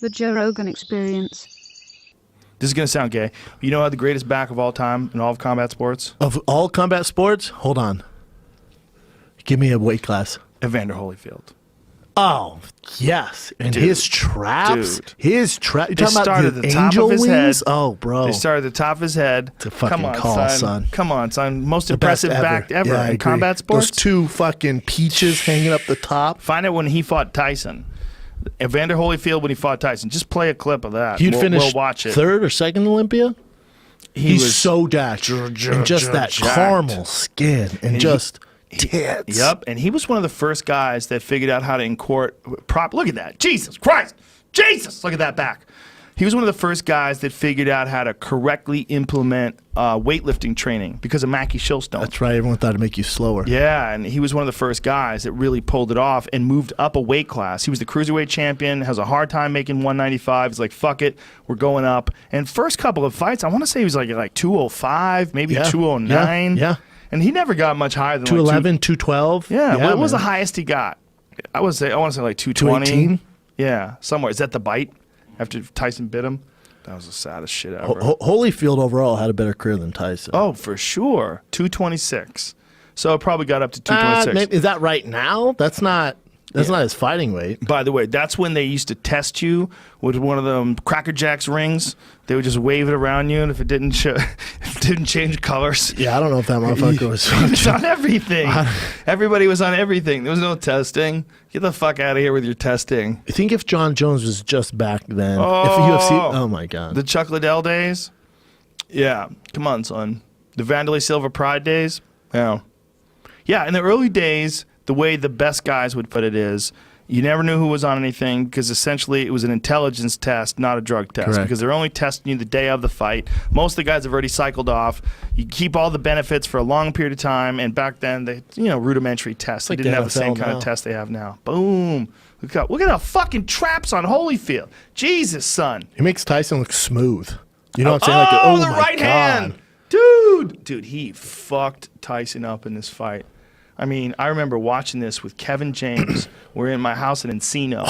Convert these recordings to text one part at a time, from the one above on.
The Joe Rogan Experience. This is going to sound gay. You know how the greatest back of all time in all of combat sports? Of all combat sports? Hold on. Give me a weight class. Evander Holyfield. Oh, yes. And Dude. his traps. Dude. His trap. You're They talking started about at the the top angel of his wings? head. Oh, bro. They started at the top of his head. It's a fucking Come on, call, son. Come on, son. Most The best impressive back ever Yeah, I in agree. combat sports. Those two fucking peaches hanging up the top. Find it when he fought Tyson. Evander Holyfield when he fought Tyson. Just play a clip of that. He'd we'll finish watch it. third or second Olympia. He He's was so jacked. And just that jacked. caramel skin and just tits. Yep, and he was one of the first guys that figured out how to incorporate Look at that. Jesus Christ. Jesus. Look at that back. He was one of the first guys that figured out how to correctly implement weightlifting training because of Mackie Shilstone. That's right. Everyone thought it'd make you slower. Yeah, and he was one of the first guys that really pulled it off and moved up a weight class. He was the cruiserweight champion, has a hard time making 195. He's like, fuck it, we're going up. And first couple of fights, I want to say he was like 205, maybe 209. Yeah. And he never got much higher than 211, 212. Yeah, what was the man. highest he got? I want to say like 220. 218? Yeah, somewhere. Is that the bite after Tyson bit him? That was the saddest shit ever. Holyfield overall had a better career than Tyson. Oh, for sure. 226. So it probably got up to 226. Is that right now? That's not his fighting weight. By the way, that's when they used to test you with one of them Cracker Jacks rings. They would just wave it around you, and if it didn't if it didn't change colors, Yeah, I don't know if that motherfucker was. it was on everything. Everybody was on everything. There was no testing. Get the fuck out of here with your testing. I think if John Jones was just back then, Oh. if UFC, oh my god, The Chuck Liddell days? Yeah. Come on, son. The Vanderlei Silva Pride days? Yeah. Yeah, in the early days, the way the best guys would put it is, you never knew who was on anything because essentially it was an intelligence test, not a drug test. Correct. Because they're only testing you the day of the fight. Most of the guys have already cycled off. You keep all the benefits for a long period of time, and back then, they rudimentary tests. They like didn't the have the same NFL kind now. of test they have now. Boom. Look at the fucking traps on Holyfield. Jesus, son. he makes Tyson look smooth. You know what I'm saying? Oh, the my right god. hand. Dude, he fucked Tyson up in this fight. I mean, I remember watching this with Kevin James. We're in my house in Encino.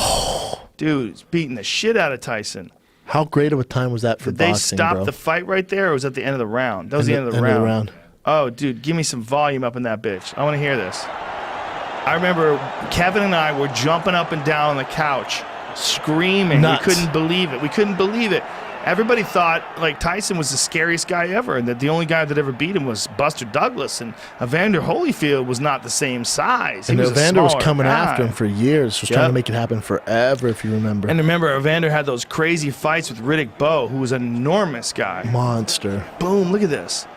Dude, he's beating the shit out of Tyson. How great of a time was that for Did they boxing, stop bro? the fight right there, or was that the end of the round? That was the end of the End round. of the round. Oh, dude, give me some volume up in that bitch. I want to hear this. I remember Kevin and I were jumping up and down on the couch, screaming. Nuts. We couldn't believe it. We couldn't believe it. Everybody thought like Tyson was the scariest guy ever, and that the only guy that ever beat him was Buster Douglas, and Evander Holyfield was not the same size. And he was Evander a was smaller coming guy. after him for years, was trying Yep. to make it happen forever, if you remember. And remember, Evander had those crazy fights with Riddick Bowe, who was an enormous guy. Monster. Boom! Look at this,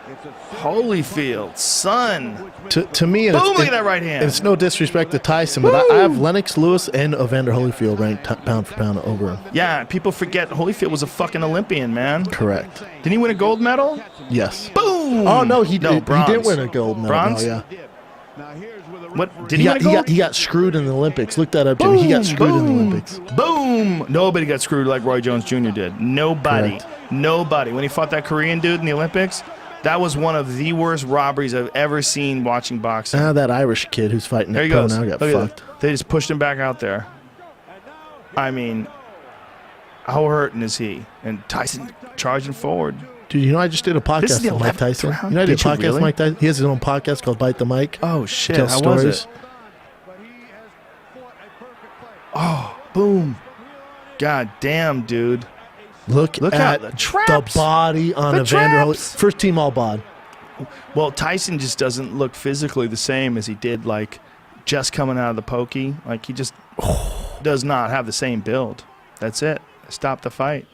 Holyfield, son. To me, Boom! Look at that right hand. It's no disrespect to Tyson, but I have Lennox Lewis and Evander Holyfield ranked pound for pound over him. Yeah, people forget Holyfield was a fucking Olympian, man. Correct. Didn't he win a gold medal? Yes. Boom! Oh no, he bronze. didn't win a gold medal. Bronze? No, yeah. What? Did he win a gold? He got screwed in the Olympics. Look that up, Jimmy. He got screwed in the Olympics. Boom! Nobody got screwed like Roy Jones Jr. did. Nobody. Correct. Nobody. When he fought that Korean dude in the Olympics, that was one of the worst robberies I've ever seen watching boxing. That Irish kid who's fighting There at he pro goes. now got Look at fucked. that. They just pushed him back out there. I mean, how hurting is he? And Tyson charging forward. Dude, you know I just did a This is podcast the with Mike 11th Tyson. round? You know I did a Did you podcast really? with Mike Tyson. He has his own podcast called Bite the Mic. Oh shit! Tells How stories. was it? Oh, boom! God damn, dude! Look at at the the traps. body on The Evander Holyfield. traps. First team all bod. Well, Tyson just doesn't look physically the same as he did, like, just coming out of the pokey. Like, he just does not have the same build. That's it. Stop the fight.